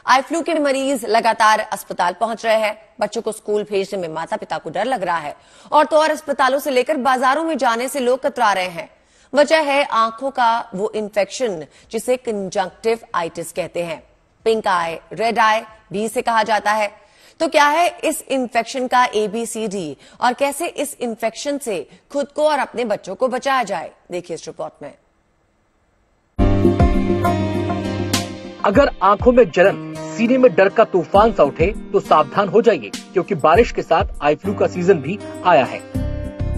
Eye flu के मरीज लगातार अस्पताल पहुंच रहे हैं। बच्चों को स्कूल भेजने में माता पिता को डर लग रहा है और तो और अस्पतालों से लेकर बाजारों में जाने से लोग कतरा रहे हैं। वजह है आंखों का वो इन्फेक्शन जिसे कंजंक्टिव आइटिस कहते हैं। पिंक आई, रेड आई भी इसे कहा जाता है। तो क्या है इस इन्फेक्शन का ABCD और कैसे इस इन्फेक्शन से खुद को और अपने बच्चों को बचाया जाए, देखिए इस रिपोर्ट में। अगर आंखों में जलन, सीने में डर का तूफान सा उठे तो सावधान हो जाइए, क्योंकि बारिश के साथ आई फ्लू का सीजन भी आया है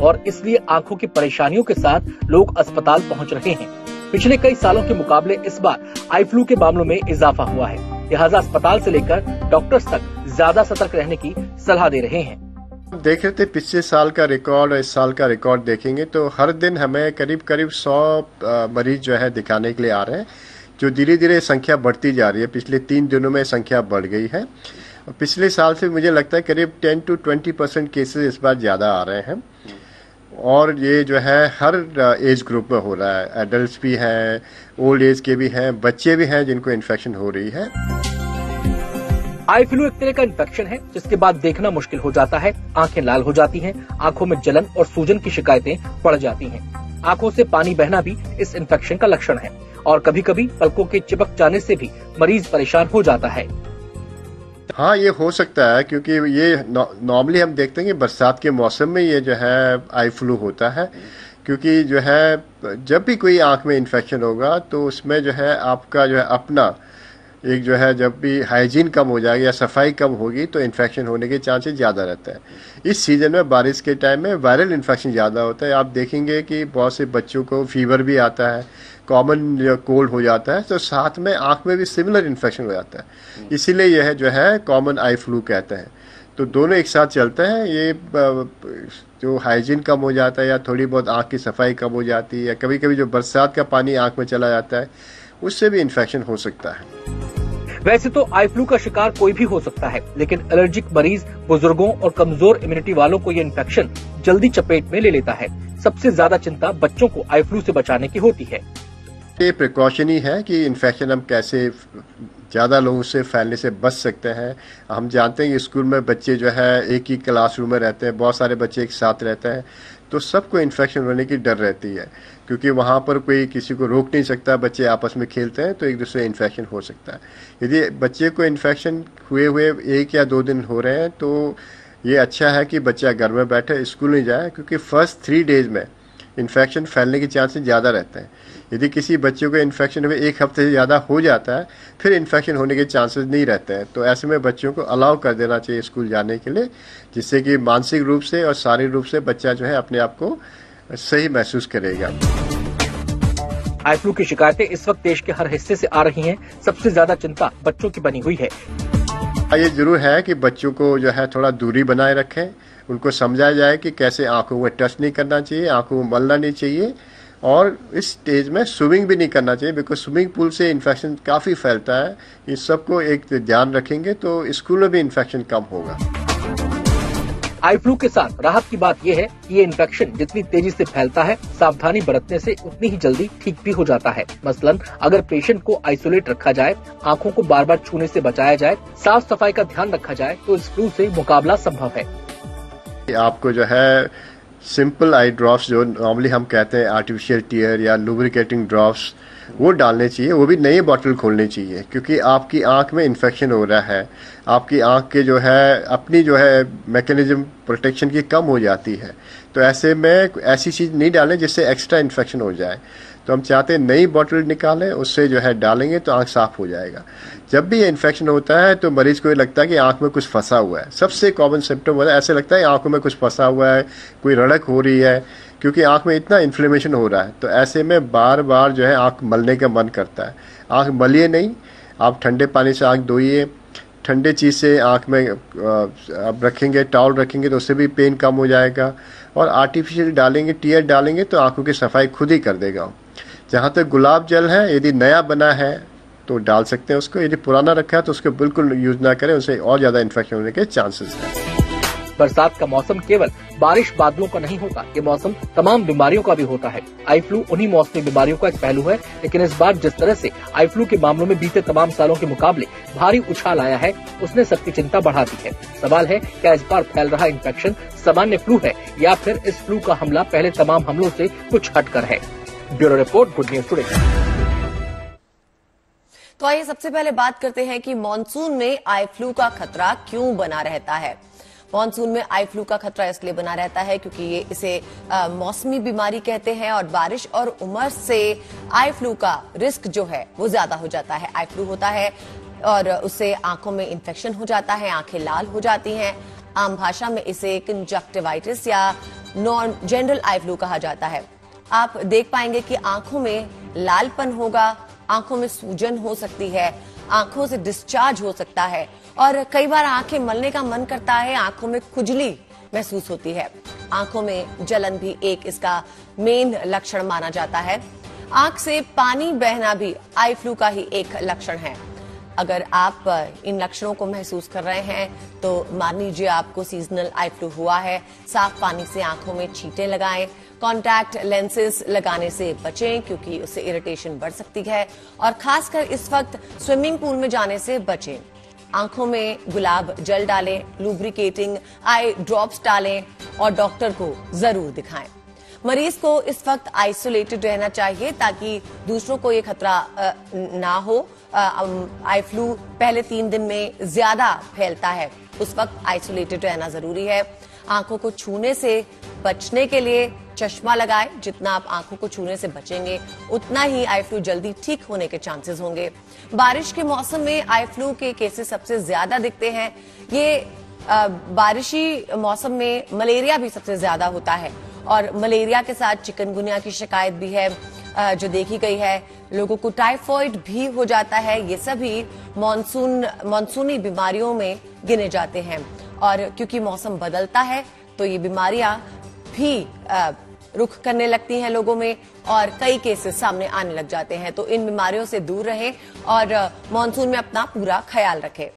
और इसलिए आंखों की परेशानियों के साथ लोग अस्पताल पहुंच रहे हैं। पिछले कई सालों के मुकाबले इस बार आई फ्लू के मामलों में इजाफा हुआ है, लिहाजा अस्पताल से लेकर डॉक्टर्स तक ज्यादा सतर्क रहने की सलाह दे रहे हैं। देख रहे थे पिछले साल का रिकॉर्ड और इस साल का रिकॉर्ड देखेंगे तो हर दिन हमें करीब 100 मरीज जो है दिखाने के लिए आ रहे हैं, जो धीरे धीरे संख्या बढ़ती जा रही है। पिछले 3 दिनों में संख्या बढ़ गई है। पिछले साल से मुझे लगता है करीब 10 to 20% केसेस इस बार ज्यादा आ रहे हैं और ये जो है हर एज ग्रुप में हो रहा है। एडल्ट्स भी हैं, ओल्ड एज के भी हैं, बच्चे भी हैं जिनको इन्फेक्शन हो रही है। आई फ्लू एक तरह का इन्फेक्शन है जिसके बाद देखना मुश्किल हो जाता है, आंखें लाल हो जाती हैं, आंखों में जलन और सूजन की शिकायतें बढ़ जाती हैं। आंखों से पानी बहना भी इस इन्फेक्शन का लक्षण है और कभी कभी पलकों के चिपक जाने से भी मरीज परेशान हो जाता है। हाँ, ये हो सकता है क्योंकि ये नॉर्मली हम देखते हैं कि बरसात के मौसम में ये जो है आई फ्लू होता है, क्योंकि जो है जब भी कोई आंख में इन्फेक्शन होगा तो उसमें जो है आपका जो है अपना एक जो है जब भी हाइजीन कम हो जाएगी या सफाई कम होगी तो इन्फेक्शन होने के चांसेस ज़्यादा रहता है। इस सीजन में बारिश के टाइम में वायरल इन्फेक्शन ज़्यादा होता है। आप देखेंगे कि बहुत से बच्चों को फीवर भी आता है, कॉमन कोल्ड हो जाता है, तो साथ में आंख में भी सिमिलर इन्फेक्शन हो जाता है। इसीलिए यह जो है कॉमन आई फ्लू कहते हैं। तो दोनों एक साथ चलते हैं। ये जो हाइजीन कम हो जाता है या थोड़ी बहुत आंख की सफाई कम हो जाती है या कभी कभी जो बरसात का पानी आंख में चला जाता है उससे भी इन्फेक्शन हो सकता है। वैसे तो आई फ्लू का शिकार कोई भी हो सकता है, लेकिन एलर्जिक मरीज, बुजुर्गों और कमजोर इम्यूनिटी वालों को ये इन्फेक्शन जल्दी चपेट में ले लेता है। सबसे ज्यादा चिंता बच्चों को आई फ्लू से बचाने की होती है। ये प्रिकॉशन ही है कि इन्फेक्शन हम कैसे ज़्यादा लोगों से फैलने से बच सकते हैं। हम जानते हैं कि स्कूल में बच्चे जो है एक ही क्लासरूम में रहते हैं, बहुत सारे बच्चे एक साथ रहते हैं, तो सबको इन्फेक्शन होने की डर रहती है, क्योंकि वहाँ पर कोई किसी को रोक नहीं सकता। बच्चे आपस में खेलते हैं तो एक दूसरे इन्फेक्शन हो सकता है। यदि बच्चे को इन्फेक्शन हुए 1 या 2 दिन हो रहे हैं तो ये अच्छा है कि बच्चा घर में बैठे, स्कूल नहीं जाए, क्योंकि फर्स्ट 3 डेज में इन्फेक्शन फैलने के चांसेस ज़्यादा रहते हैं। यदि किसी बच्चे को इन्फेक्शन हुए 1 हफ्ते से ज़्यादा हो जाता है फिर इन्फेक्शन होने के चांसेस नहीं रहते हैं। तो ऐसे में बच्चों को अलाउ कर देना चाहिए स्कूल जाने के लिए, जिससे कि मानसिक रूप से और शारीरिक रूप से बच्चा जो है अपने आप को सही महसूस करेगा। आई फ्लू की शिकायतें इस वक्त देश के हर हिस्से से आ रही हैं। सबसे ज्यादा चिंता बच्चों की बनी हुई है। ये जरूर है कि बच्चों को जो है थोड़ा दूरी बनाए रखें, उनको समझाया जाए कि कैसे आंखों में टच नहीं करना चाहिए, आंखों में मलना नहीं चाहिए और इस स्टेज में स्विमिंग भी नहीं करना चाहिए, बिकॉज स्विमिंग पूल से इन्फेक्शन काफ़ी फैलता है। इस सबको एक ध्यान रखेंगे तो स्कूल में भी इन्फेक्शन कम होगा। आई फ्लू के साथ राहत की बात यह है कि ये इन्फेक्शन जितनी तेजी से फैलता है, सावधानी बरतने से उतनी ही जल्दी ठीक भी हो जाता है। मसलन अगर पेशेंट को आइसोलेट रखा जाए, आंखों को बार बार छूने से बचाया जाए, साफ सफाई का ध्यान रखा जाए तो इस फ्लू से मुकाबला संभव है। आपको जो है सिंपल आई ड्रॉप्स, जो नॉर्मली हम कहते हैं आर्टिफिशियल टीयर या लुब्रिकेटिंग ड्रॉप्स, वो डालने चाहिए। वो भी नई बोतल खोलनी चाहिए, क्योंकि आपकी आंख में इन्फेक्शन हो रहा है, आपकी आंख के जो है अपनी जो है मैकेनिज्म प्रोटेक्शन की कम हो जाती है। तो ऐसे में ऐसी चीज़ नहीं डालें जिससे एक्स्ट्रा इन्फेक्शन हो जाए। तो हम चाहते हैं नई बोतल निकालें, उससे जो है डालेंगे तो आंख साफ हो जाएगा। जब भी ये इन्फेक्शन होता है तो मरीज को ये लगता है कि आंख में कुछ फंसा हुआ है। सबसे कॉमन सिम्टम होता है, ऐसे लगता है आंखों में कुछ फंसा हुआ है, कोई रड़क हो रही है, क्योंकि आंख में इतना इन्फ्लेमेशन हो रहा है। तो ऐसे में बार बार जो है आंख मलने का मन करता है। आंख मलिए नहीं, आप ठंडे पानी से आंख धोइए, ठंडे चीज़ से आंख में आप रखेंगे, टॉवल रखेंगे तो उससे भी पेन कम हो जाएगा। और आर्टिफिशियल डालेंगे, टीयर डालेंगे तो आंखों की सफाई खुद ही कर देगा। जहाँ तक गुलाब जल है, यदि नया बना है तो डाल सकते हैं उसको, यदि पुराना रखा है तो उसको बिल्कुल यूज ना करें, उससे और ज़्यादा इन्फेक्शन होने के चांसेस हैं। बरसात का मौसम केवल बारिश बादलों का नहीं होता, ये मौसम तमाम बीमारियों का भी होता है। आई फ्लू उन्हीं मौसमी बीमारियों का एक पहलू है, लेकिन इस बार जिस तरह से आई फ्लू के मामलों में बीते तमाम सालों के मुकाबले भारी उछाल आया है, उसने सबकी चिंता बढ़ा दी है। सवाल है, क्या इस बार फैल रहा इन्फेक्शन सामान्य फ्लू है या फिर इस फ्लू का हमला पहले तमाम हमलों से कुछ हटकर है? Bureau report, good news today. तो आइए सबसे पहले बात करते हैं कि मॉनसून में आई फ्लू का खतरा क्यों बना रहता है। मॉनसून में आई फ्लू का खतरा इसलिए बना रहता है क्योंकि ये इसे मौसमी बीमारी कहते हैं और बारिश और उमस से आई फ्लू का रिस्क जो है वो ज्यादा हो जाता है। आई फ्लू होता है और उससे आंखों में इन्फेक्शन हो जाता है, आंखें लाल हो जाती हैं। आम भाषा में इसे कंजक्टिवाइटिस या नॉन जनरल आई फ्लू कहा जाता है। आप देख पाएंगे कि आंखों में लालपन होगा, आंखों में सूजन हो सकती है, आंखों से डिस्चार्ज हो सकता है और कई बार आंखें मलने का मन करता है, आंखों में खुजली महसूस होती है। आंखों में जलन भी एक इसका मेन लक्षण माना जाता है। आंख से पानी बहना भी आई फ्लू का ही एक लक्षण है। अगर आप इन लक्षणों को महसूस कर रहे हैं तो मान लीजिए आपको सीजनल आई फ्लू हुआ है। साफ पानी से आंखों में छींटे लगाएं, कॉन्टैक्ट लेंसेज लगाने से बचें क्योंकि उससे इरिटेशन बढ़ सकती है और खासकर इस वक्त स्विमिंग पूल में जाने से बचें। आंखों में गुलाब जल डालें, लुब्रिकेटिंग आई ड्रॉप्स डालें और डॉक्टर को जरूर दिखाएं। मरीज को इस वक्त आइसोलेटेड रहना चाहिए ताकि दूसरों को ये खतरा ना हो। आई फ्लू पहले 3 दिन में ज्यादा फैलता है, उस वक्त आइसोलेटेड रहना जरूरी है। आंखों को छूने से बचने के लिए चश्मा लगाएं। जितना आप आंखों को छूने से बचेंगे उतना ही आई फ्लू जल्दी ठीक होने के चांसेस होंगे। बारिश के मौसम में आई फ्लू के केसेस सबसे ज्यादा दिखते हैं। ये बारिशी मौसम में मलेरिया भी सबसे ज्यादा होता है और मलेरिया के साथ चिकनगुनिया की शिकायत भी है जो देखी गई है। लोगों को टाइफॉइड भी हो जाता है। ये सभी मानसूनी बीमारियों में गिने जाते हैं और क्योंकि मौसम बदलता है तो ये बीमारियां भी रुख करने लगती हैं लोगों में और कई केसेस सामने आने लग जाते हैं। तो इन बीमारियों से दूर रहें और मानसून में अपना पूरा ख्याल रखें।